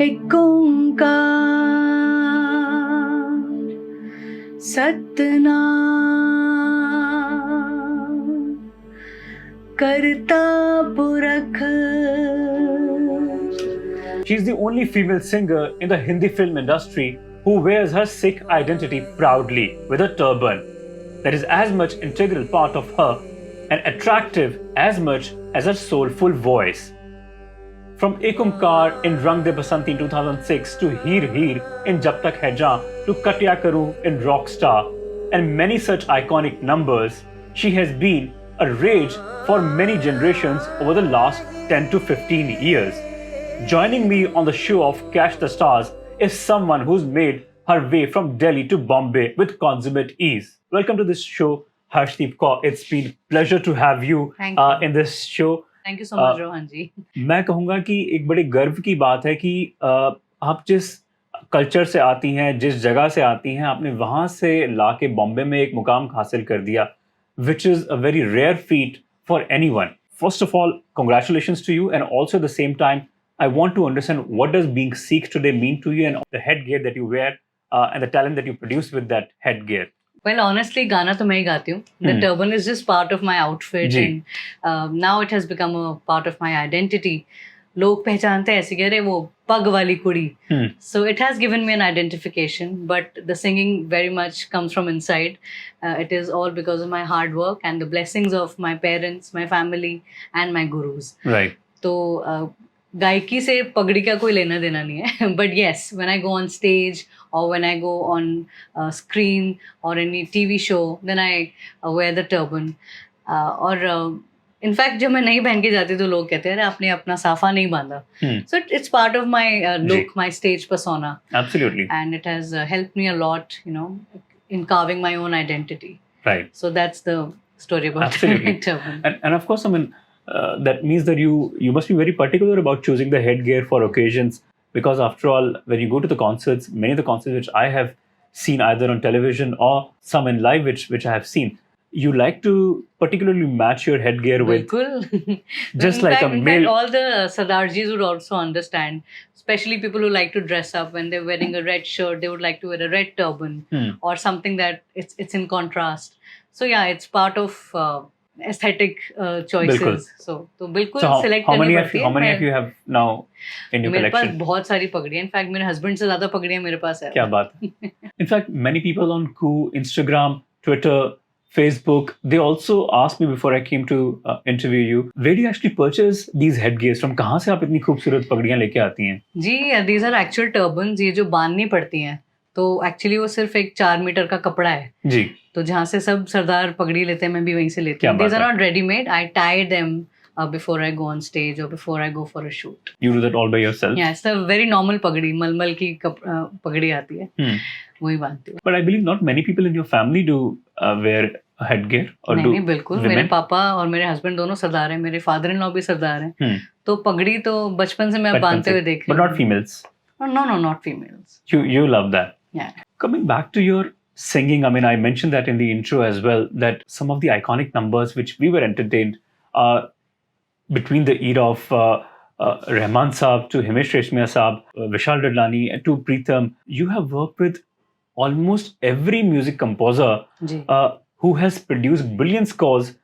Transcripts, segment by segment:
एक ओंकार सतनाम करता पुरख. She's the only female singer in the Hindi film industry who wears her Sikh identity proudly with a turban that is as much integral part of her and attractive as much as her soulful voice. From Ek Onkar in Rang De Basanti in 2006 to Heer Heer in Jab Tak Hai Jaan to Katya Karu in Rockstar and many such iconic numbers, she has been a rage for many generations over the last 10 to 15 years. Joining me on the show of Catch the Stars is someone who's made her way from Delhi to Bombay with consummate ease. Welcome to this show, Harshdeep Kaur. It's been a pleasure to have you, in this show. Thank you so much Rohan ji. मैं कहूँगा कि एक बड़े गर्व की बात है कि आप जिस कल्चर से आती हैं, जिस जगह से आती हैं, आपने वहाँ से ला के बॉम्बे में एक मुकाम हासिल कर दिया, which is a very rare feat for anyone. First of all, congratulations to you, and also at the same time, I want to understand what does being Sikh today mean to you, and the headgear that you wear, and the talent that you produce with that headgear. Well, honestly, गाना तो मैं ही गाती हूँ. The turban is just part of my outfit, and now it has become a part of my identity. लोग पहचानते हैं ऐसे कह रहे वो पग वाली कुड़ी. So it has given me an identification, but the singing very much comes from inside. It is all because of my hard work and the blessings of my parents, my family, and my gurus. Right. तो गायकी से पगड़ी का कोई लेना देना नहीं है. But yes, when I go on stage or when I go on screen or any TV show, then I wear the turban. और इनफैक्ट जब मैं नहीं पहन के जाती तो लोग कहते हैं आपने अपना साफा नहीं बांधा. So it's part of my look, my stage persona. Absolutely. And it has helped me a lot, in carving my own identity. Right. So that's the story about Absolutely. turban. And of course, I mean, that means that you must be very particular about choosing the headgear for occasions, because after all, when you go to the concerts, many of the concerts which I have seen either on television or some in live which I have seen, you like to particularly match your headgear with Bilkul. just like a in male. fact, all the Sardarjis would also understand, especially people who like to dress up. When they're wearing a red shirt, they would like to wear a red turban or something that it's in contrast. So yeah, it's part of aesthetic choices. Bilkul. So बिल्कुल So select how करनी many पड़ती है. how many of you have now in your मेरे पास collection? बहुत सारी पगड़ियाँ. In fact मेरे husband से ज्यादा पगड़ियाँ मेरे पास है. क्या बात है. In fact, many people on Koo, Instagram, Twitter, Facebook, they also asked me before I came to interview you, where do you actually purchase these headgears from? कहाँ से आप इतनी खूबसूरत पगड़ियाँ लेके आती हैं? जी, these are actual turbans. ये जो बांधनी पड़ती हैं तो एक्चुअली वो सिर्फ एक 4 मीटर का कपड़ा है. जी. तो जहाँ से सब सरदार पगड़ी लेते हैं मैं भी वहीं से लेती हूँ. These are not ready made. I tie them before I go on stage or before I go for a shoot. You do that all by yourself? Yeah, it's a very normal पगड़ी. मलमल की पगड़ी आती है. वही बांधती हूँ. But I believe not many people in your family do wear a headgear or do नहीं बिल्कुल. मेरे पापा और मेरे हस्बैंड दोनों सरदार हैं. मेरे फादर इन लॉ भी सरदार हैं. तो पगड़ी तो बचपन से मैं बांधते हुए देख रही हूँ. But not females? No, not females. You love that? Yeah. Coming back to your singing, I mean, I mentioned that in the intro as well, that some of the iconic numbers which we were entertained between the era of Rahman Saab to Himesh Reshammiya Saab, Vishal Dadlani to Preetham, you have worked with almost every music composer who has produced brilliant scores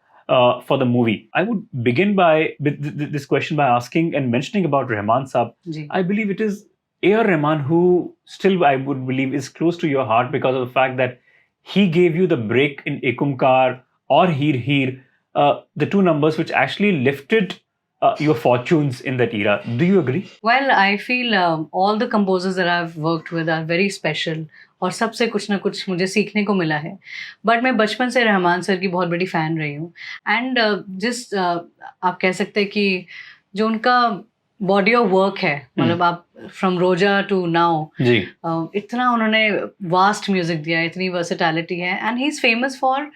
for the movie. I would begin with this question by asking and mentioning about Rahman Saab. I believe it is A.R. Rahman who still, I would believe, is close to your heart because of the fact that he gave you the break in Ek Onkar or Heer Heer, the two numbers which actually lifted your fortunes in that era. Do you agree? Well, I feel all the composers that I've worked with are very special. और सबसे कुछ ना कुछ मुझे सीखने को मिला है. बट मैं बचपन से रहमान सर की बहुत बड़ी फ़ैन रही हूँ. एंड आप कह सकते हैं कि जो उनका बॉडी ऑफ वर्क है, मतलब आप फ्रॉम रोजा टू नाउ, इतना उन्होंने वास्ट म्यूजिक दिया है, इतनी वर्सेटैलिटी है. And he is famous for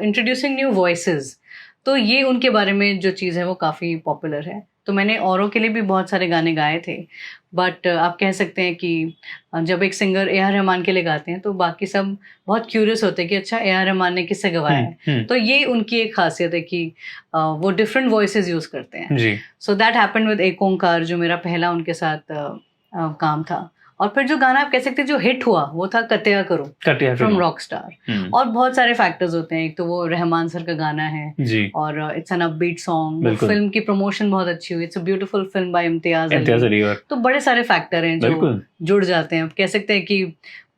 introducing new voices. तो ये उनके बारे में जो चीज़ है वो काफ़ी पॉपुलर है. तो मैंने औरों के लिए भी बहुत सारे गाने गाए थे. बट आप कह सकते हैं कि जब एक सिंगर ए आर रहमान के लिए गाते हैं तो बाकी सब बहुत क्यूरियस होते हैं कि अच्छा ए आर रहमान ने किससे गवाया है. तो ये उनकी एक खासियत है कि वो डिफरेंट वॉइसेस यूज़ करते हैं. सो दैट हैपेंड विद एक ओंकार, जो मेरा पहला उनके साथ काम था। और फिर जो गाना आप कह सकते हैं जो हिट हुआ वो था कत्या करो फ्रॉम रॉकस्टार। और बहुत सारे फैक्टर्स होते हैं, एक तो वो रहमान सर का गाना है जी, और इट्स एन अपबीट सॉन्ग, बिल्कुल। फिल्म की प्रमोशन बहुत अच्छी हुई, it's a beautiful film bye Imtiaz Imtiaz Ali. Ali और तो बड़े सारे फैक्टर हैं जो बिल्कुल जुड़ जाते हैं। आप कह सकते हैं कि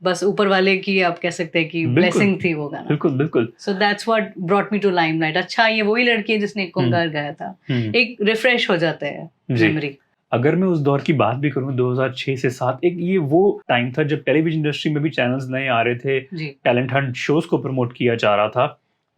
बस ऊपर वाले की आप कह सकते हैं कि बिल्कुल। ब्लेसिंग थी वो गाना। बिल्कुल बिल्कुल। So that's what brought me to limelight. अच्छा, ये वही लड़की है जिसने एक ओंकार गाया था। एक रिफ्रेश हो जाता है जी। मेमोरी। अगर मैं उस दौर की बात भी करूं 2006 से 7, एक ये वो टाइम था जब टेलीविजन इंडस्ट्री में भी चैनल्स नए आ रहे थे, जी टैलेंट हंट शोज को प्रमोट किया जा रहा था,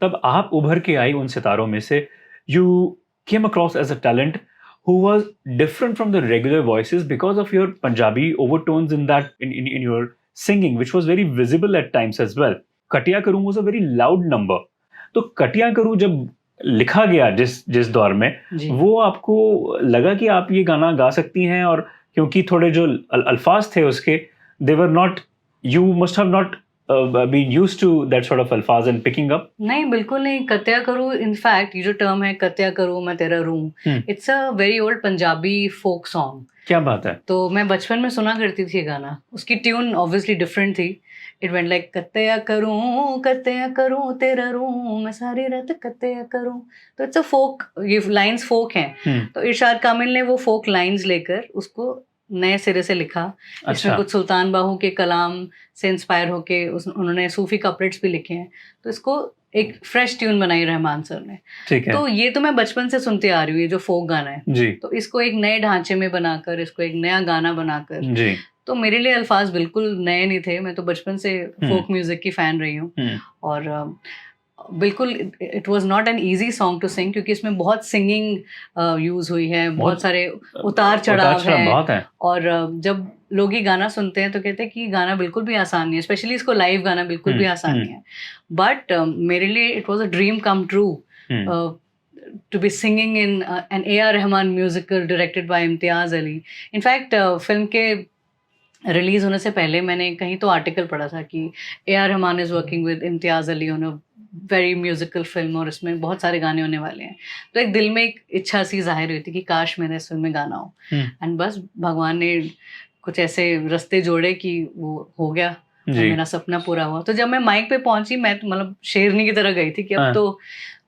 तब आप उभर के आई उन सितारों में से। You came across as a talent who was different from the regular voices because of your Punjabi overtones in that in your singing which was very visible at times as well. Kateya Karoon was a very loud number. तो कटिया करूं जब लिखा गया जिस दौर में, जी वो आपको लगा कि आप ये गाना गा सकती हैं? और क्योंकि थोड़े जो अल्फाज थे उसके, they were not, you must have not been used to that sort of अल्फाज एंड पिकिंग अप। नहीं, बिल्कुल नहीं। कत्या करूँ, इनफैक्ट ये जो टर्म है कत्या करूँ मैं तेरा रूं, it's a very old Punjabi folk song. क्या बात है। तो मैं बचपन में सुना करती थी ये गाना। उसकी ट्यून ऑब्वियसली डिफरेंट थी। इट वेंट लाइक कत्या करूँ तेरा रूं, मैं सारी रात कत्या करूँ। तो इट्स अ फोक, ये लाइंस फोक हैं। तो इरशाद कामिल ने वो फोक लाइंस लेकर उसको नए सिरे से लिखा। इसमें अच्छा, कुछ सुल्तान बाहू के कलाम से इंस्पायर होके उन्होंने सूफी कपलेट्स भी लिखे हैं। तो इसको एक फ्रेश ट्यून बनाई रहमान सर ने। ठीक है तो ये तो मैं बचपन से सुनते आ रही हूँ, ये जो फोक गाना है। जी तो इसको एक नए ढांचे में बनाकर, इसको एक नया गाना बनाकर, जी। तो मेरे लिए अल्फाज बिल्कुल नए नहीं थे। मैं तो बचपन से फोक म्यूजिक की फैन रही हूँ। और बिल्कुल it was not an easy song to sing, क्योंकि इसमें बहुत सिंगिंग यूज हुई है, बहुत सारे उतार चढ़ाव बहुत हैं। है। और जब लोग ये गाना सुनते हैं तो कहते हैं कि गाना बिल्कुल भी आसान नहीं है, स्पेशली इसको लाइव गाना बिल्कुल भी आसान नहीं है। बट मेरे लिए it was a dream come true to be singing in an A.R. Rahman musical directed by Imtiaz Ali. In fact film के रिलीज होने से पहले मैंने कहीं तो आर्टिकल पढ़ा था कि A.R. Rahman is working with Imtiaz Ali on a very musical film, और इसमें बहुत सारे गाने होने वाले हैं। तो एक दिल में एक इच्छा सी जाहिर हुई थी कि काश मेरे इस फिल्म में गाना हो। एंड बस भगवान ने कुछ ऐसे रास्ते जोड़े कि वो हो गया और मेरा सपना पूरा हुआ। तो जब मैं माइक पे पहुंची, मैं मतलब शेरनी की तरह गई थी कि अब तो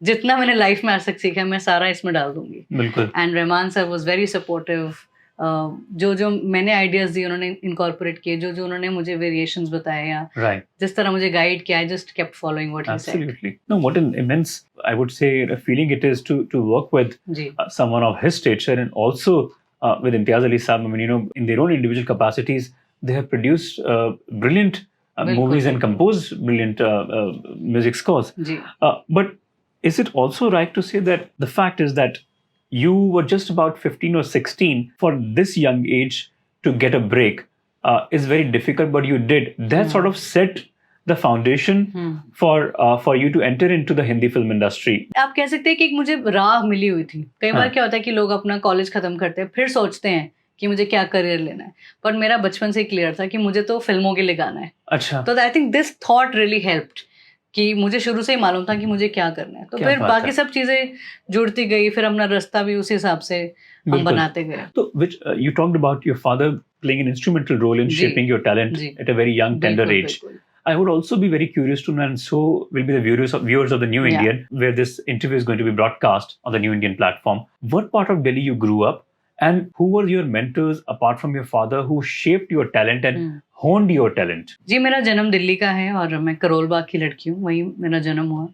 जितना मैंने लाइफ में आज तक सीखा है मैं सारा इसमें डाल दूंगी। बिल्कुल। And Rahman sir was very supportive. जो मैंने आइडियाज दिए उन्होंने इनकॉर्पोरेट किए, जो उन्होंने मुझे वेरिएशंस बताए या जिस तरह मुझे गाइड किया, I just kept following what he said. Absolutely. No, what an immense, I would say, a feeling it is to work with someone of his stature, and also with Imtiaz Ali Saab. I mean, you know, in their own individual capacities, they have produced brilliant movies and composed brilliant music scores. But is it also right to say that the fact is that you were just about 15 or 16 for this young age to get a break is very difficult, but you did. That sort of set the foundation for you to enter into the Hindi film industry. आप कह सकते हैं कि एक मुझे राह मिली हुई थी। कई बार क्या होता है कि लोग अपना कॉलेज खत्म करते हैं, फिर सोचते हैं कि मुझे क्या करियर लेना है, पर मेरा बचपन से क्लियर था कि मुझे तो फिल्मों के लिए गाना है। अच्छा। तो I think this thought really helped कि मुझे शुरू से ही मालूम था कि मुझे क्या करना है। तो फिर बाकी सब चीजें जुड़ती गई, फिर अपना रास्ता भी उसी हिसाब से हम बनाते गए। तो which you talked about your father playing an instrumental role in shaping your talent at a very young tender age. I would also be very curious to know, and so will be the viewers of the New Indian, where this interview is going to be broadcast on the New Indian platform. What part of Delhi you grew up, and who were your mentors apart from your father who shaped your talent and honed your talent? जी, मेरा जन्म दिल्ली का है और मैं करोल बाग की लड़की हूँ, वहीं मेरा जन्म हुआ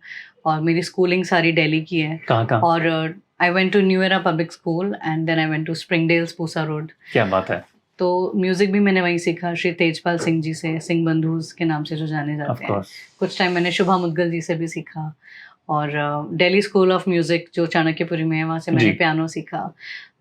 और मेरी स्कूलिंग सारी दिल्ली की है। कहाँ? और I went to new era public school and then I went to Springdales Pusa road. क्या बात है। तो म्यूजिक भी मैंने वहीं सीखा, श्री तेजपाल सिंह जी से, सिंह बंधुज के नाम से जो जाने जाते हैं। कुछ टाइम मैंने शुभा मुद्गल जी से भी सीखा, और दिल्ली स्कूल ऑफ म्यूजिक जो चाणक्यपुरी में है वहाँ से मैंने पियानो सीखा।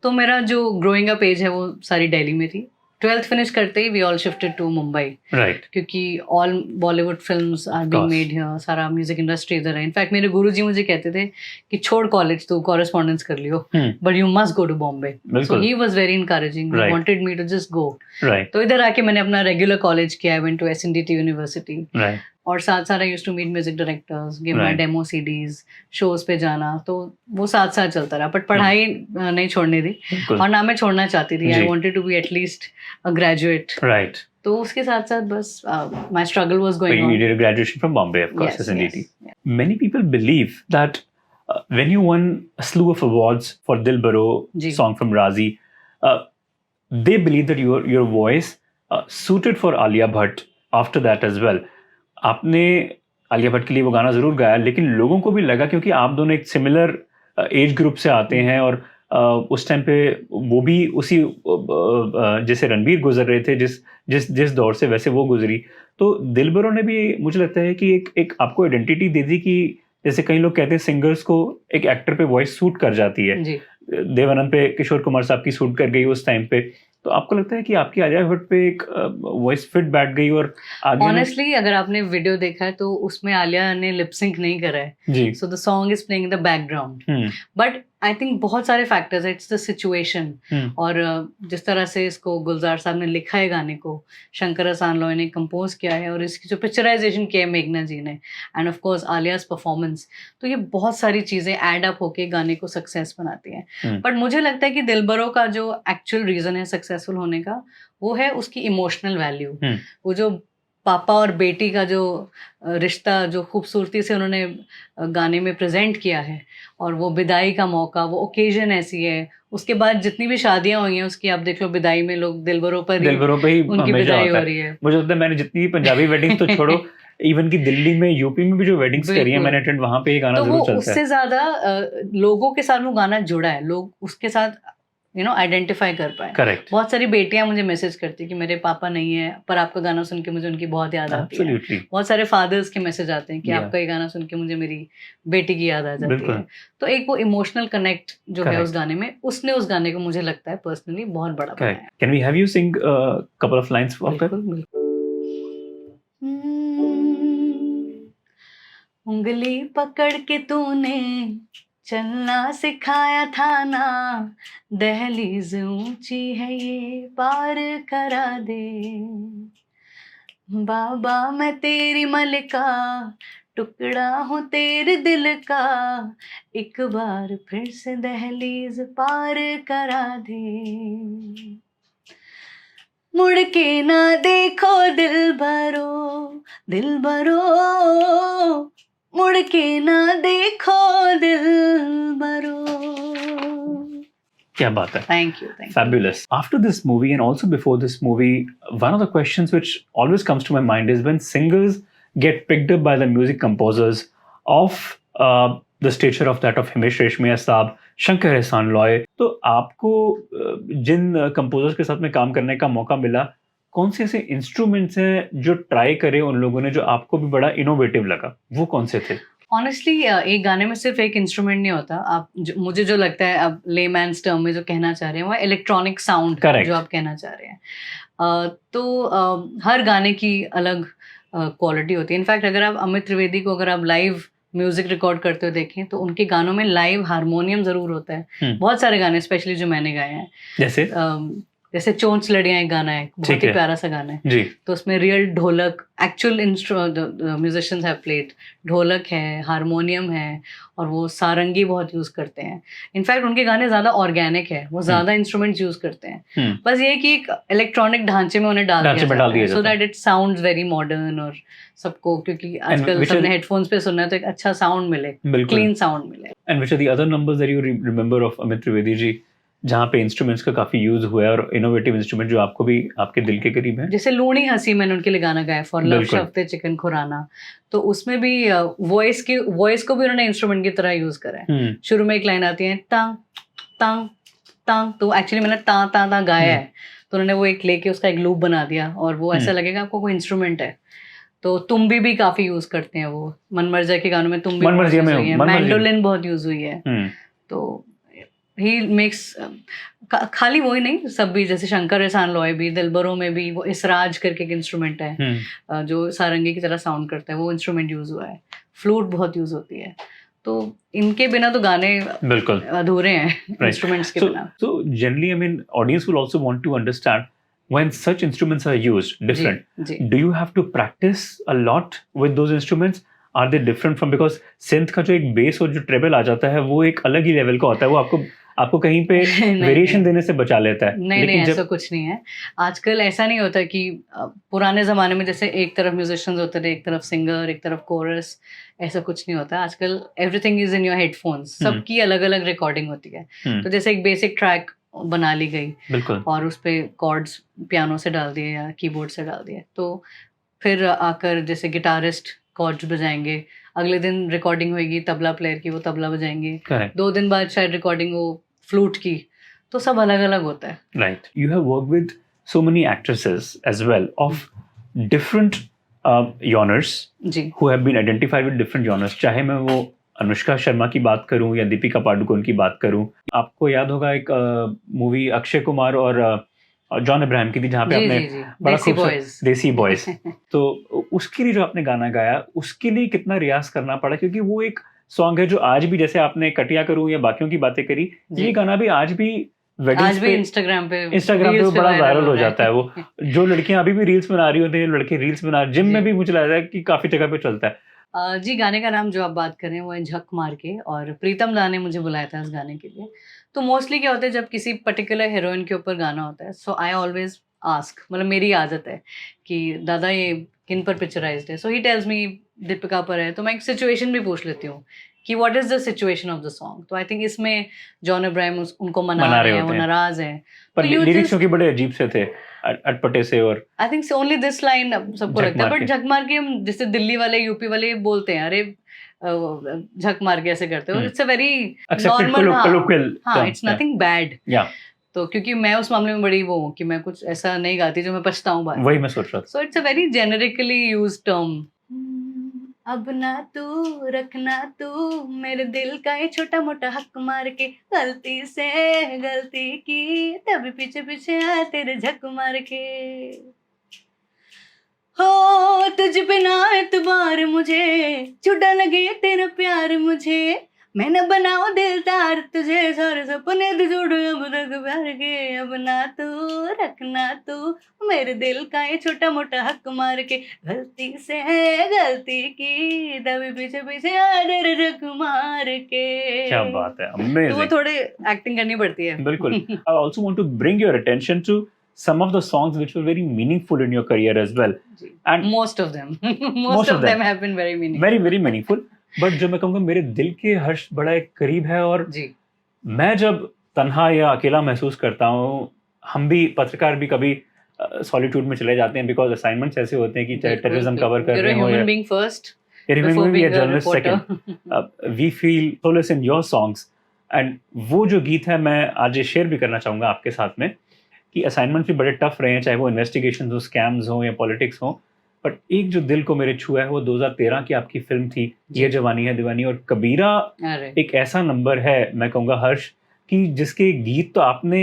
तो मेरा जो ग्रोइंग अप एज है वो सारी दिल्ली में थी। 12th फिनिश करते ही we all shifted to Mumbai, क्योंकि all Bollywood films are being made here, सारा म्यूजिक इंडस्ट्री इधर है। इनफैक्ट मेरे गुरुजी मुझे कहते थे कि छोड़ कॉलेज, तू कॉरेस्पॉन्डेंस कर लियो, but you must go to Bombay. So he was very encouraging, he wanted me to just go. तो इधर आके मैंने अपना रेगुलर कॉलेज किया। I went to SNDT university और साथ साथ I used to meet music directors, give my Right. Demo CDs, shows पे जाना, तो वो साथ साथ चलता रहा, बट पढ़ाई नहीं छोड़ने दी बिल्कुल और ना मैं छोड़ना चाहती थी. जी. I wanted to be at least a graduate. Right. तो उसके साथ साथ बस my struggle was So going you on. did a graduation from Bombay, of course, Yes, SNDT. yes. Many people believe that when you won a slew of awards for Dil Baro Zee. song from Razi, they believe that your voice suited for Alia Bhatt after that as well. आपने आलिया भट्ट के लिए वो गाना जरूर गाया, लेकिन लोगों को भी लगा क्योंकि आप दोनों एक सिमिलर एज ग्रुप से आते हैं और उस टाइम पे वो भी उसी जैसे रणबीर गुजर रहे थे, जिस दौर से वैसे वो गुजरी, तो दिलबरो ने भी मुझे लगता है कि एक आपको आइडेंटिटी दे दी कि जैसे कई लोग कहते हैं सिंगर्स को एक एक्टर पे वॉइस सूट कर जाती है. जी. देवानंद पे किशोर कुमार साहब की सूट कर गई उस टाइम पे, तो आपको लगता है कि आपकी आलिया भट्ट पे एक वॉइस फिट बैठ गई और आगे ऑनेस्टली अगर आपने वीडियो देखा है तो उसमें आलिया ने लिप सिंक नहीं करा है. जी. So the song is playing in the background, but I think बहुत सारे फैक्टर्स है. इट्स द सिचुएशन और जिस तरह से इसको गुलजार साहब ने लिखा है गाने को, शंकर एहसान लॉय ने कंपोज किया है और इसकी जो पिक्चराइजेशन की है मेघना जी ने, end of course Alia's performance, तो ये बहुत सारी चीज़ें एड अप होके गाने को सक्सेस बनाती हैं. बट मुझे लगता है कि दिलबरो का जो एक्चुअल रीज़न है सक्सेसफुल होने का, वो है उसकी इमोशनल वैल्यू. वो जो पापा और बेटी का जो रिश्ता जो खूबसूरती से उन्होंने गाने में प्रेजेंट किया है, और वो विदाई का मौका, वो ओकेजन ऐसी है. उसके बाद जितनी भी शादियां हुई हैं उसकी आप देख लो, विदाई में लोग दिलबरों पर ही उनकी विदाई हो रही है. मुझे लगता है मैंने जितनी भी पंजाबी वेडिंग्स तो छोड़ो, इवन की दिल्ली में, यूपी में भी जो वेडिंग्स करी है मैंने अटेंड, वहां पे ये गाना तो जरूर वो चलता है. उससे ज्यादा लोगों के साथ वो गाना जुड़ा है, लोग उसके साथ आइडेंटिफाई कर पाए. करेक्ट. बहुत सारी बेटियां मुझे मैसेज करती है कि मेरे पापा नहीं है, पर आपका गाना सुन के मुझे उनकी बहुत याद आती है. बहुत सारे फादर्स के मैसेज आते हैं कि आपका ये गाना सुन के मुझे मेरी बेटी की याद आ जाती है. तो एक वो इमोशनल कनेक्ट जो है उस गाने में, उसने उस गाने को मुझे लगता है पर्सनली बहुत बड़ा बनाया. Can we have you sing couple of lines for that? उंगली पकड़ के तूने चलना सिखाया था ना, दहलीज ऊंची है ये पार करा दे. बाबा मैं तेरी मलिका, टुकड़ा हूँ तेरे दिल का, एक बार फिर से दहलीज पार करा दे. मुड़ के ना देखो दिलबरो, दिलबरो, मुड़ के ना देखो दिलबरो. क्या बात है. Thank you. Fabulous. After this movie and also before this movie, one of the questions which always comes to my mind is when singers get picked up by the music composers of the stature of that of Himesh Reshammiya साहब, शंकर एहसान लॉय, तो आपको जिन composers के साथ में काम करने का मौका मिला, कौन से ऐसे इंस्ट्रूमेंट्स हैं जो ट्राई करे उन लोगों ने, जो आपको भी बड़ा इनोवेटिव लगा, वो कौन से थे? ऑनेस्टली एक गाने में सिर्फ एक इंस्ट्रूमेंट नहीं होता. आप मुझे जो लगता है, अब लेमैन्स टर्म में जो कहना चाह रहे हैं, वो इलेक्ट्रॉनिक साउंड जो आप कहना चाह रहे हैं. तो हर गाने की अलग क्वालिटी होती है. इनफैक्ट अगर आप अमित त्रिवेदी को अगर आप लाइव म्यूजिक रिकॉर्ड करते हुए देखें तो उनके गानों में लाइव हारमोनियम जरूर होता है. बहुत सारे गाने स्पेशली जो मैंने गाए हैं, जैसे चोंच लड़ियां एक गाना है, बहुत ही प्यारा सा गाना है जी. तो उसमें रियल ढोलक, एक्चुअल म्यूजिशियंस हैव प्लेड, ढोलक है, हारमोनियम है, और वो सारंगी बहुत यूज करते हैं. इनफैक्ट उनके गाने ज्यादा ऑर्गेनिक है, वो ज्यादा इंस्ट्रूमेंट्स यूज करते हैं. बस ये कि एक इलेक्ट्रॉनिक ढांचे में उन्हें डाल दिया so that it sounds very modern, और सबको, क्योंकि आजकल सबने हेडफोन्स पे सुनना है तो एक अच्छा साउंड मिले, क्लीन साउंड मिले. And which are the other numbers that you remember of Amit Trivedi ji, जहाँ पे इंस्ट्रूमेंट्स का काफी यूज हुआ है और इनोवेटिव इंस्ट्रूमेंट जो आपको भी आपके दिल के करीब है? जैसे लूणी हंसी मैंने उनके लिए गाना गाया, फॉर लव शफ्ते चिकन खुराना, तो उसमें भी वॉइस को भी उन्होंने इंस्ट्रूमेंट की तरह यूज करा है. शुरू में एक लाइन आती है तां तां तां, तो एक्चुअली मैंने तां तां तां गाया है, तो उन्होंने वो एक लेके उसका एक लूप बना दिया और वो ऐसा लगेगा आपको कोई इंस्ट्रूमेंट है. तो तुम भी काफी यूज करते हैं, वो मनमर्जिया के गानों में तुम भी, मैंडोलिन बहुत यूज हुई है. तो ही मेक्स, खाली वही नहीं, सब भी, जैसे शंकर एहसान लॉय भी, दिलबरों में भी वो इसराज करके एक इंस्ट्रूमेंट है जो सारंगी की तरह साउंड करता है, वो इंस्ट्रूमेंट यूज हुआ है. फ्लूट बहुत यूज होती है. तो इनके बिना तो गाने बिल्कुल अधूरे हैं इंस्ट्रूमेंट्स के बिना. So generally, I mean, audience will also want to understand when such instruments are used, different, ji do you have to practice a lot with those instruments? Are they different from, because synth का जो एक bass और जो treble आ जाता है वो एक अलग ही level का होता है, वो आपको कहीं पे नहीं वेरिएशन नहीं देने से बचा लेता है। नहीं लेकिन ऐसा जब कुछ नहीं है। आजकल ऐसा नहीं होता कि पुराने ज़माने में जैसे एक तरफ म्यूजिशियंस होते थे, एक तरफ सिंगर, एक तरफ कोरस, ऐसा कुछ नहीं होता। आजकल everything is in your headphones, सबकी अलग-अलग रिकॉर्डिंग होती है। तो जैसे एक बेसिक ट्रैक बना ली गई बिल्कुल और उस पे कॉर्ड्स पियानो से डाल दिए या कीबोर्ड से डाल दिए, तो फिर आकर जैसे गिटारिस्ट कॉर्ड्स बजाएँगे, अगले दिन रिकॉर्डिंग होएगी तबला प्लेयर की, वो तबला बजाएँगे, करेक्ट 2 दिन बाद शायद रिकॉर्डिंग हो फ्लूट की, तो सब अलग-अलग होता है। Right. You have work with so many actresses as well of different genres ji who have been identified with different genres, चाहे मैं वो अनुष्का शर्मा की बात करूं या दीपिका पादुकोण की बात करूं। आपको याद होगा एक मूवी अक्षय कुमार और जॉन अब्राहम की थी जहाँ पे जी आपने जी जी बड़ा देसी खूबसूरत बॉयज देसी बॉयज, तो उसके लिए जो आपने गाना गाया उसके लिए कितना रियाज करना पड़ा, क्योंकि वो एक सॉन्ग है जो आज भी, जैसे आपने कटिया करूं या बाकियों की बातें करी, जी ये गाना भी आज भी आज वेडिंग्स भी पे इंस्टाग्राम पे इंस्टाग्राम पे वो रील्स पे बड़ा वायरल वायरल हो हो रहा जाता है। वो जो लड़कियां अभी भी रील्स बना रही होती हैं, लड़के रील्स बना, जिम में जी भी मुझे लगता है कि काफी जगह पे चलता है। जी गाने का नाम जो आप बात कर रहे हैं वो है झक मार के, और प्रीतम दा ने मुझे बुलाया था इस गाने के लिए। तो मोस्टली क्या होता है जब किसी पर्टिकुलर हीरोइन के ऊपर गाना होता है, सो आई ऑलवेज आस्क, मतलब मेरी आदत है कि दादा ये किन पर पिक्चराइज्ड है, सो ही टेल्स मी दीपिका पर है, तो मैं एक सिचुएशन भी पूछ लेती हूँ कि what is the situation of the song. तो आई थिंक इसमें जॉन अब्राहम उनको मना मना रहे रहे हैं, वो होते हैं, नाराज हैं, पर तो यू लिरिक्स जस्ट के बड़े अजीब से थे, अटपटे से, और I think only this line सबको झक लगता है, मार बट के। झक मार के हम जैसे दिल्ली वाले यूपी वाले बोलते हैं, अरे झक मार के ऐसे करते हो, it's a very accepted normal. हाँ colloquial हाँ term, इट्स नथिंग बैड। या तो क्योंकि मैं उस मामले में बड़ी वो हूँ कि मैं कुछ ऐसा नहीं गाती जो मैं पछताऊं बाद वही में, मैं सोच रहा था। So it's a very generically used term. अब ना तू रखना तू मेरे दिल का ये छोटा मोटा हक मार के, गलती से गलती की तभी पीछे पीछे आया तेरे झक मार के, हो तुझ पे ना एतबार मुझे, छुड़ा लगे तेरा प्यार मुझे, मैं न बनाऊं दिलदार तुझे, सारे सपने तो जोड़ो अब तक प्यार के, अब ना तू रखना तू मेरे दिल का ये छोटा मोटा हक मार के, गलती से गलती की तभी पीछे पीछे आदर झक मार के। क्या बात है, तो वो अमेजिंग। थोड़े एक्टिंग करनी पड़ती है। बिल्कुल। I also want to bring your attention to some of the songs which were very meaningful in your career as well, and most of them most of them have been very meaningful, very meaningful, but जो मैं कहूँगा मेरे दिल के हर्ष बड़ा एक करीब है, और जी मैं जब तन्हा या अकेला महसूस करता हूँ, हम भी पत्रकार भी कभी सॉलिट्यूड में चले जाते हैं, बिकॉज असाइनमेंट्स ऐसे होते हैं कि चाहे टेररिज्म कवर कर रहे हो या human being first before being a journalist journalist second, we feel solace in your songs, and वो जो गीत है मैं आज शेयर भी करना चाहूँगा आपके साथ में, कि असाइनमेंट भी बड़े टफ रहे हैं, चाहे वो इन्वेस्टिगेशन हो, स्कैम्स हो या पॉलिटिक्स हो, बट एक जो दिल को मेरे छुआ है वो 2013 की आपकी फिल्म थी ये जवानी है दीवानी, और कबीरा एक ऐसा नंबर है, मैं कहूँगा हर्ष, कि जिसके गीत तो आपने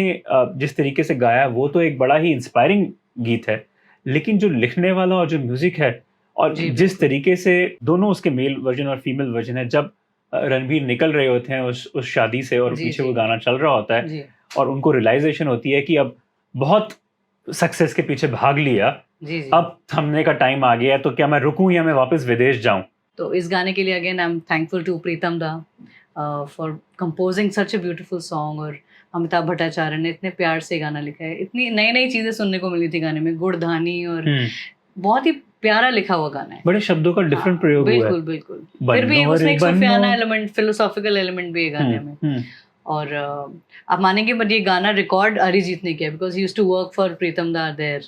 जिस तरीके से गाया वो तो एक बड़ा ही इंस्पायरिंग गीत है, लेकिन जो लिखने वाला और जो म्यूजिक है, और जिस तरीके से दोनों उसके मेल वर्जन और फीमेल वर्जन है, जब रणबीर निकल रहे होते हैं उस शादी से और पीछे वो गाना चल रहा होता है और उनको रियलाइजेशन होती है कि अब बहुत सक्सेस के पीछे भाग लिया, अब थमने का टाइम आ गया, तो क्या मैं रुकूं या मैं वापस विदेश जाऊं। तो इस गाने के लिए again I am thankful to Pritam da for composing such a beautiful song, और अमिताभ भट्टाचार्य ने इतने प्यार से गाना लिखा है, इतनी नई नई चीजें सुनने को मिली थी गाने में, गुड़धानी, और बहुत ही प्यारा लिखा हुआ गाना है, बड़े शब्दों का डिफरेंट प्रयोग हुआ है। बिल्कुल बिल्कुल, फिर भी उसमें एक सूफियाना एलिमेंट, फिलोसॉफिकल एलिमेंट भी है गाने में। और आप मानेंगे बट ये गाना रिकॉर्ड अरिजीत ने किया, because he used to work for Pritam da there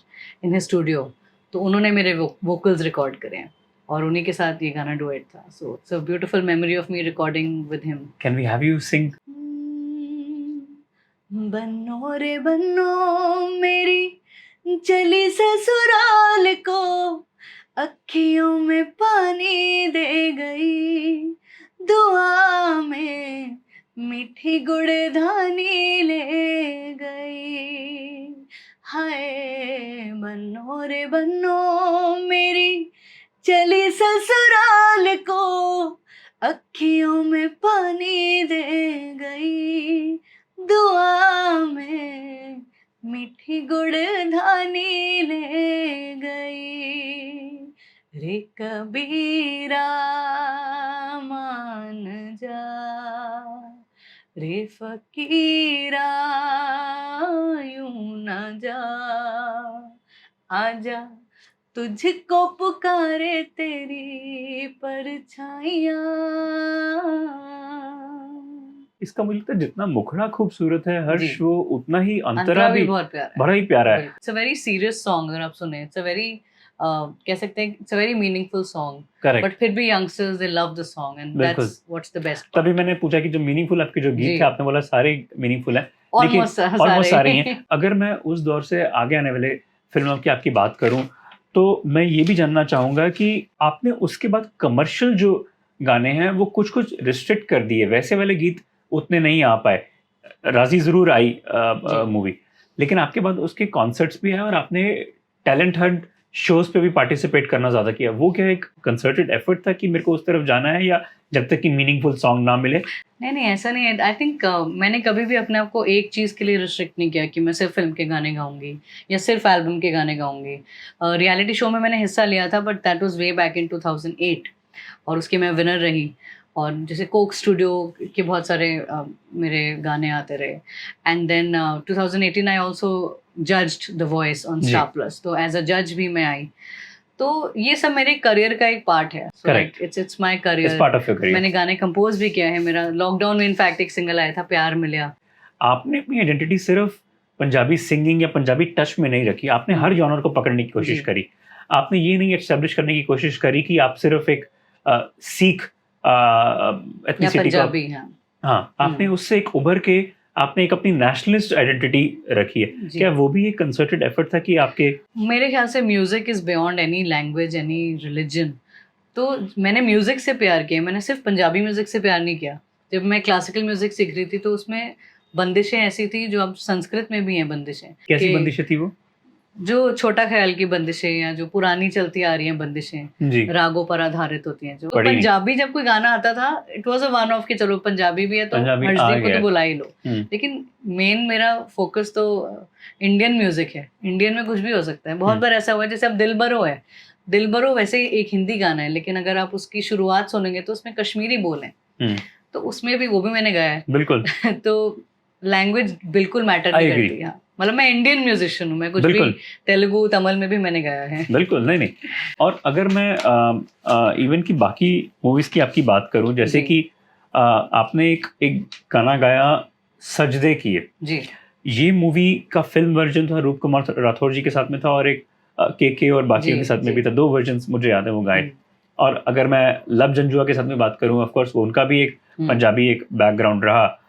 in his studio, तो उन्होंने मेरे वोकल्स रिकॉर्ड करे हैं और उन्हीं के साथ ये गाना डुएट था, so it's a beautiful memory of me recording with him. Can we have you sing? बन्नो रे बन्नो मेरी चली ससुराल को, अखियों में पानी दे गई, दुआ में मीठी गुड़धानी ले गई, हाय बन्नो रे बन्नो मेरी चली ससुराल को, अखियों में पानी दे गई, दुआ में मीठी गुड़ धानी ले गई रे कबीरा मान जा रे फकीरा यूं ना जा आजा तुझको पुकारे तेरी परछाइयाँ। इसका मुझे लगता है जितना मुखड़ा खूबसूरत है हर्ष, जी। वो उतना ही अंतरा अंतरा भी भी बहुत प्यारा है। बड़ा ही प्यारा है। It's a very serious song अगर आप सुने, इट्स अ वेरी कह सकते हैं it's a very meaningful song, correct, but फिर भी youngsters they love the song and बिल्कुल। दैट्स व्हाट्स द बेस्ट तभी मैंने पूछा कि जो मीनिंगफुल आपके जो गीत जी। थे, आपने बोला सारे मीनिंगफुल हैं, लेकिन ऑलमोस्ट ऑलमोस्ट सारे ही सारे हैं। अगर मैं उस दौर से आगे आने वाले फिल्मों की आपकी बात करूं, तो मैं ये भी जानना चाहूंगा कि आपने उसके बाद कमर्शियल जो गाने हैं वो कुछ कुछ रिस्ट्रिक्ट कर दिए, वैसे वाले गीत उतने नहीं आ पाए। राजी जरूर आई जी। मूवी, लेकिन आपके बाद उसके कॉन्सर्ट्स भी हैं और आपने टैलेंट हंट शोज पे भी पार्टिसिपेट करना ज्यादा किया। वो क्या एक कंसर्टेड एफर्ट था कि मेरे को उस तरफ जाना है, या जब तक कि मीनिंगफुल सॉन्ग ना मिले? नहीं नहीं ऐसा नहीं है। आई थिंक मैंने कभी भी अपने आप को एक चीज़ के लिए रिस्ट्रिक्ट नहीं किया कि मैं सिर्फ फिल्म के गाने गाऊंगी या सिर्फ एल्बम के गाने गाऊंगी। रियलिटी शो में मैंने हिस्सा लिया था, but that was way back in 2008 और उसकी मैं विनर रही। और जैसे कोक स्टूडियो के बहुत सारे मेरे गाने आते रहे। And then 2018 I also judged the voice on Zee. Star plus, तो एज अ जज भी मैं आई। तो ये सब मेरे करियर का एक पार्ट है। Correct. It's my it's career. Part of your career. मैंने गाने कंपोज भी किया है। मेरा लॉकडाउन में इनफैक्ट एक सिंगल आया था, प्यार मिला। आपने अपनी आइडेंटिटी सिर्फ पंजाबी सिंगिंग या पंजाबी टच में नहीं रखी, आपने हर जॉनर को पकड़ने की कोशिश जी। करी। आपने ये नहीं एस्टेब्लिश करने की कोशिश करी कि आप सिर्फ एक सिख या एथनिसिटी को, पंजाबी, हाँ हाँ, आपने उससे एक उभर के आपने एक अपनी नेशनलिस्ट आइडेंटिटी रखी है। जी। क्या वो भी एक कंसर्टेड एफर्ट था कि आपके? मेरे ख्याल से music is beyond any language, any religion. तो मैंने म्यूजिक से प्यार किया, मैंने सिर्फ पंजाबी म्यूजिक से प्यार नहीं किया। जब मैं क्लासिकल म्यूजिक सीख रही थी तो उसमें बंदिशें ऐसी थी जो अब संस्कृत में भी हैं बंदिशें। कैसी कि बंदिशें थी वो? जो छोटा ख्याल की बंदिशें या जो पुरानी चलती आ रही हैं बंदिशें, जी, रागों पर आधारित होती हैं। जो पढ़ी नहीं। पंजाबी जब कोई गाना आता था, it was a one of कि चलो पंजाबी भी है तो पंजाबी आ हर्षदीप को गया। तो बुला ही लो। हम्म, लेकिन मेन मेरा फोकस तो इंडियन म्यूजिक है। इंडियन में कुछ भी हो सकता है। बहुत बार ऐसा हुआ है, जैसे अब दिलबरो है, दिलबरो वैसे एक हिंदी गाना है, लेकिन अगर आप उसकी शुरुआत सुनेंगे तो उसमें कश्मीरी बोल है, हम्म, तो उसमें भी वो भी मैंने गाया है। बिल्कुल। तो लैंग्वेज बिल्कुल मैटर I नहीं agree. करती। हाँ, मतलब मैं इंडियन म्यूजिशियन हूँ, मैं कुछ भी बिल्कुल। तेलुगु तमिल में भी मैंने गाया है। बिल्कुल, नहीं नहीं। और अगर मैं इवन की बाकी मूवीज की आपकी बात करूं, जैसे जी। कि आपने एक गाना गाया सजदे किए। जी ये मूवी का फिल्म वर्जन था, रूप कुमार राठौर जी के साथ में था, और एक के और बाकी जी, के साथ में जी। भी था। 2 वर्जन्स मुझे याद है वो गाए। और अगर मैं लब जंजुआ के साथ में बात करूं, ऑफ कोर्स उनका भी एक पंजाबी एक बैकग्राउंड रहा,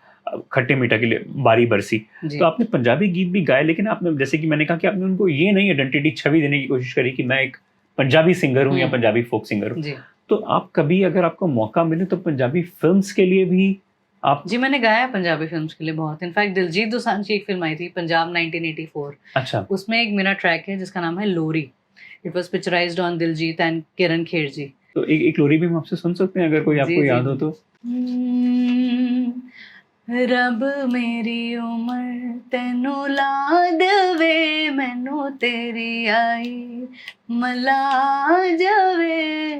खट्टे मीठा के लिए बारी बरसी। जी। तो आपने पंजाबी गीत भी गाए, लेकिन आपने, जैसे कि मैंने कहा, कि आपने उनको ये नहीं आइडेंटिटी छवि देने की कोशिश करी कि मैं एक पंजाबी सिंगर हूँ या पंजाबी फोक सिंगर हूँ। जी तो आप कभी अगर आपको मौका मिले तो पंजाबी फिल्म्स के लिए भी आप? जी मैंने गाया है पंजाबी फिल्म्स के लिए बहुत। इनफैक्ट दिलजीत दोसांझ की एक फिल्म आई थी पंजाब 1984, अच्छा, उसमें एक मेरा ट्रैक है जिसका नाम है लोरी। It was picturised on Diljit and Kiran Kher ji. तो एक लोरी भी हम आपसे सुन सकते हैं अगर कोई जी, आपको जी। याद हो तो? रब मेरी उम्र तेनू ला देवे, मैनू तेरी आई मला जावे,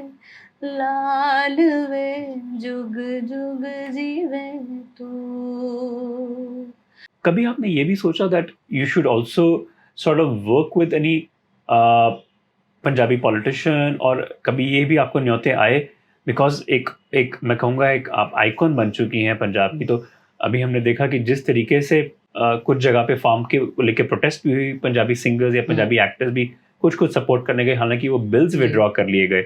लाल वे जुग जुग जीवे तू। कभी आपने ये भी सोचा that you should also sort of work with any Punjabi politician, और कभी ये भी आपको न्योते आए? बिकॉज एक मैं कहूँगा एक आप आइकॉन बन चुकी हैं पंजाब की। तो अभी हमने देखा कि जिस तरीके से कुछ जगह पे फार्म के लेके प्रोटेस्ट भी हुई, पंजाबी सिंगर्स या पंजाबी एक्टर्स भी कुछ सपोर्ट करने गए, हालांकि वो बिल्स विड्रॉ कर लिए गए।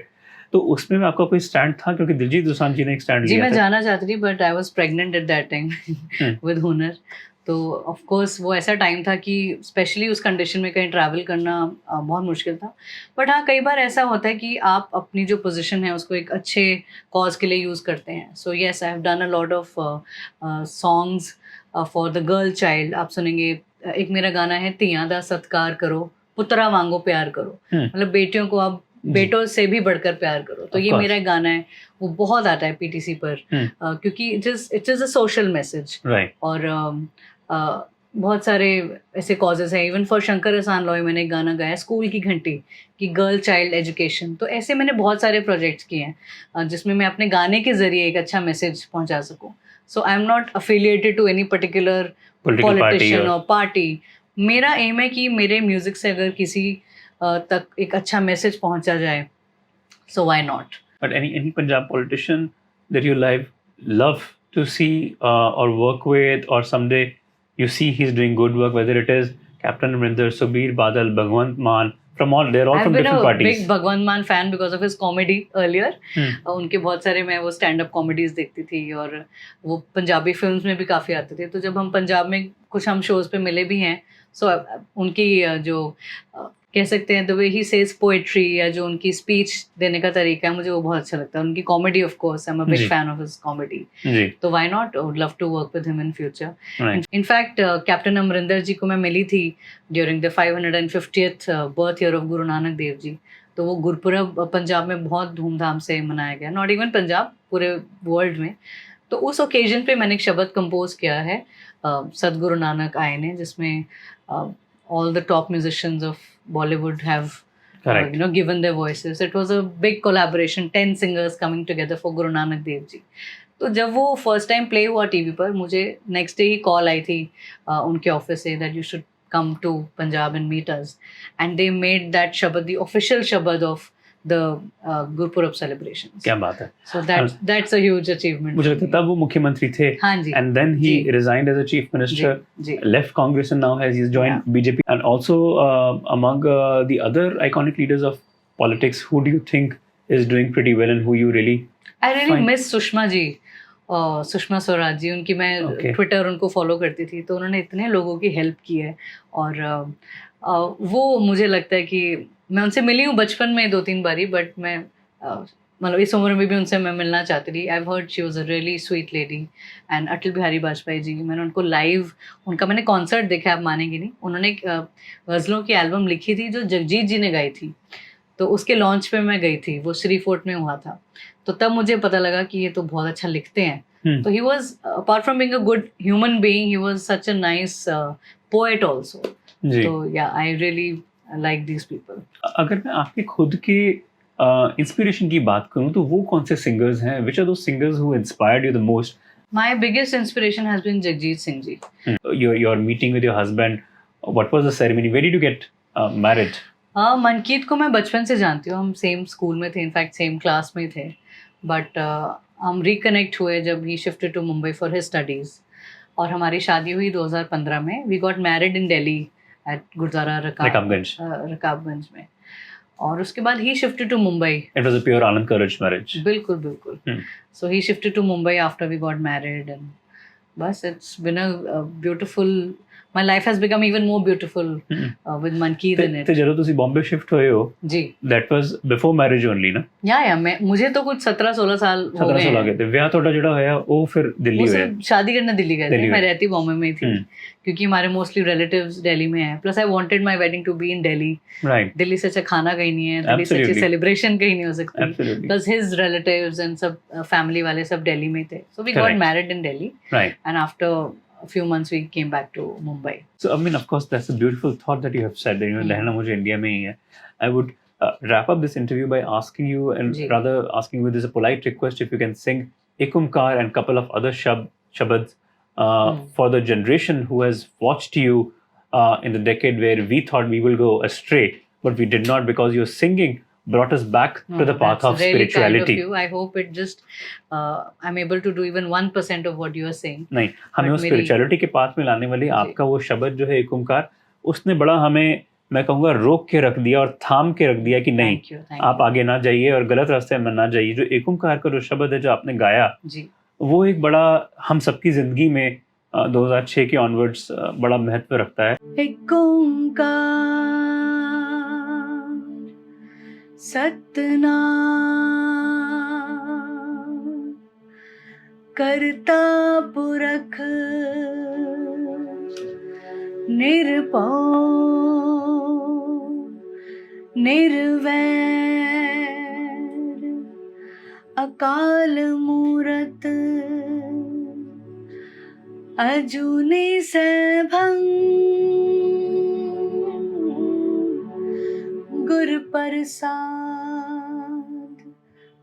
तो उसमें में आपका कोई स्टैंड था? क्योंकि दिलजीत दोसांझ जी ने एक स्टैंड जी लिया मैं था। जाना चाहती थी, but I was pregnant at that time with हुनर। तो ऑफ कोर्स वो ऐसा टाइम था कि स्पेशली उस कंडीशन में कहीं ट्रैवल करना बहुत मुश्किल था। बट हाँ, कई बार ऐसा होता है कि आप अपनी जो पोजीशन है उसको एक अच्छे कॉज के लिए यूज़ करते हैं। So yes, I have done a lot of songs for the girl child. आप सुनेंगे एक मेरा गाना है तियां दा सत्कार करो, पुत्रा वांगो प्यार करो। मतलब बेटियों को आप बेटों से भी बढ़कर प्यार करो। तो Of ये course. मेरा गाना है, वो बहुत आता है पीटीसी पर, क्योंकि it is a social message. Right. और बहुत सारे ऐसे कॉजेज़ हैं, इवन फॉर शंकर एहसान लॉय मैंने एक गाना गाया स्कूल की घंटी कि गर्ल चाइल्ड एजुकेशन। तो ऐसे मैंने बहुत सारे प्रोजेक्ट्स किए हैं जिसमें मैं अपने गाने के ज़रिए एक अच्छा मैसेज पहुंचा सकूं। So I am not affiliated to any particular Political party politician or और पार्टी। मेरा एम है कि मेरे म्यूज़िक से अगर किसी तक एक अच्छा मैसेज पहुंचा जाए, so why not. but any Punjab politician that you love to see or work with, or someday you see he's doing good work, whether it is Captain Amrinder, Subir Badal, Bhagwant Maan, they're all I've from been different a parties. big Bhagwan Maan fan because of his comedy earlier. उनके बहुत सारे मैं वो stand up comedies देखती थी और वो Punjabi films में भी काफ़ी आते थे। तो जब हम पंजाब में कुछ हम शोज़ पे मिले भी हैं, सो उनकी जो कह सकते हैं the way he says poetry या जो उनकी स्पीच देने का तरीका है, मुझे वो बहुत अच्छा लगता है। उनकी comedy of course I am a big जी। Fan of his comedy. जी तो why not, would love to work with him in future. right. In fact captain Amarinder ji को मैं मिली थी during the 550th birth year of Guru Nanak Dev ji. तो वो गुरपुरब पंजाब में बहुत धूमधाम से मनाया गया, नॉट इवन पंजाब, पूरे वर्ल्ड में। तो उस ओकेजन पे मैंने एक शब्द कंपोज किया है सदगुरु नानक आए ने, जिसमें all the top musicians of Bollywood have Correct. given their voices. It was a big collaboration, 10 singers coming together for गुरु नानक देव जी। तो जब वो फर्स्ट टाइम प्ले हुआ टीवी पर, मुझे नेक्स्ट डे ही कॉल आई थी उनके office say that you should come to Punjab and meet us, and they made that Shabad the official Shabad of the Gurpurab celebrations. क्या बात है। So that's a huge achievement. मुझे लगता है तब वो मुख्यमंत्री थे, हाँ जी, and then he ji. resigned as a chief minister, ji. left Congress, and now he's joined BJP. And also among the other iconic leaders of politics, who do you think is doing pretty well and who you really I really find- miss Sushma ji, Sushma Swaraj ji. उनकी मैं Okay. Twitter उनको follow करती थी, तो उन्होंने इतने लोगों की हेल्प की है। और वो मुझे लगता है कि मैं उनसे मिली हूँ बचपन में 2-3 बारी, बट मैं मतलब इस उम्र में भी उनसे मैं मिलना चाहती थी। I heard she was a really sweet lady. And Atal Bihari Vajpayee ji, मैंने उनको लाइव, उनका मैंने कॉन्सर्ट देखा, आप मानेंगे नहीं। उन्होंने एक गज़लों की एल्बम लिखी थी जो जगजीत जी ने गाई थी, तो उसके लॉन्च पे मैं गई थी, वो श्री फोर्ट में हुआ था। तो तब मुझे पता लगा कि ये तो बहुत अच्छा लिखते हैं। तो he was, apart from being a good human being, he was such a nice poet also. जी। तो या I really like these people. अगर मैं आपके खुद के इंस्पिरेशन की बात करूं, तो वो कौन से सिंगर्स हैं? Which are those singers who inspired you the most? My biggest inspiration has been Jagjit Singh ji. Your meeting with your husband, what was the ceremony, where did you get married? Mankeet को मैं बचपन से जानती हूँ, हम सेम स्कूल में थे, इनफैक्ट सेम क्लास में थे। बट हम रिकनेक्ट हुए जब he shifted to Mumbai for his studies, और हमारी शादी हुई 2015 में। We got married in Delhi at Gurdwara Rakabganj में, और उसके बाद he shifted to Mumbai. It was a pure Anand Karaj marriage. बिल्कुल बिल्कुल। So he shifted to Mumbai after we got married, and बस it's been a beautiful, my life has become even more beautiful with Mankeet in it. तो जब तुसी Bombay shift हुए हो जी, that was before marriage only ना? या मैं, मुझे तो कुछ 17-16 साल हो 17 गए साल हैं। हो गए थे। ब्याह थोड़ा जड़ा होया वो फिर दिल्ली वो होया? सब शादी करने दिल्ली गए थे, दिल्ली मैं में। रहती बॉम्बे में ही थी, क्योंकि हमारे मोस्टली रिलेटिव्स दिल्ली में हैं। Plus I wanted my wedding to be in Delhi. Right. Delhi से अच्छा खाना कहीं नहीं है, दिल्ली से अच्छी Absolutely. सेलिब्रेशन कहीं नहीं हो सकती। Absolutely. Plus his relatives and सब फैमिली वाले सब दिल्ली में थे, so we got Correct. Married in Delhi, Right. And after a few months we came back to Mumbai. So I mean, of course, that's a beautiful thought that you have said that रहना मुझे India में ही है. I would wrap up this interview by asking you, and ji. rather asking you with this a polite request, if you can sing Ek Onkar and couple of other shabads for the generation who has watched you in the decade where we thought we will go astray, but we did not, because your singing brought us back to the path of really spirituality. Kind of you. I hope it just I'm able to do even 1% of what you are saying. नहीं, हमें But उस spirituality के path में लाने वाली आपका वो शब्द जो है एक ओंकार, उसने बड़ा हमें, मैं कहूँगा, रोक के रख दिया और थाम के रख दिया कि नहीं, Thank आप आगे ना जाइए और गलत रास्ते में ना जाइए। जो एक ओंकार का जो शब्द है जो आपने गाया, जी, वो एक बड़ा हम सबकी जिंदगी में 2006 के ऑनवर्ड्स बड़ा महत्व रखता है। एक ओंकार सतनाम करता पुरख निर्भय निर्वैर अकाल मूरत अजूनी सैभं गुर प्रसाद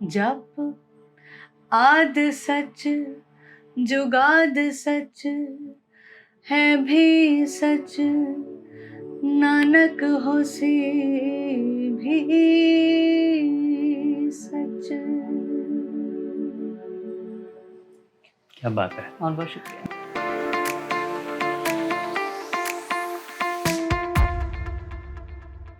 जप आद सच जुगाद सच है भी सच नानक होसी भी सच। क्या बात है। बहुत बहुत शुक्रिया।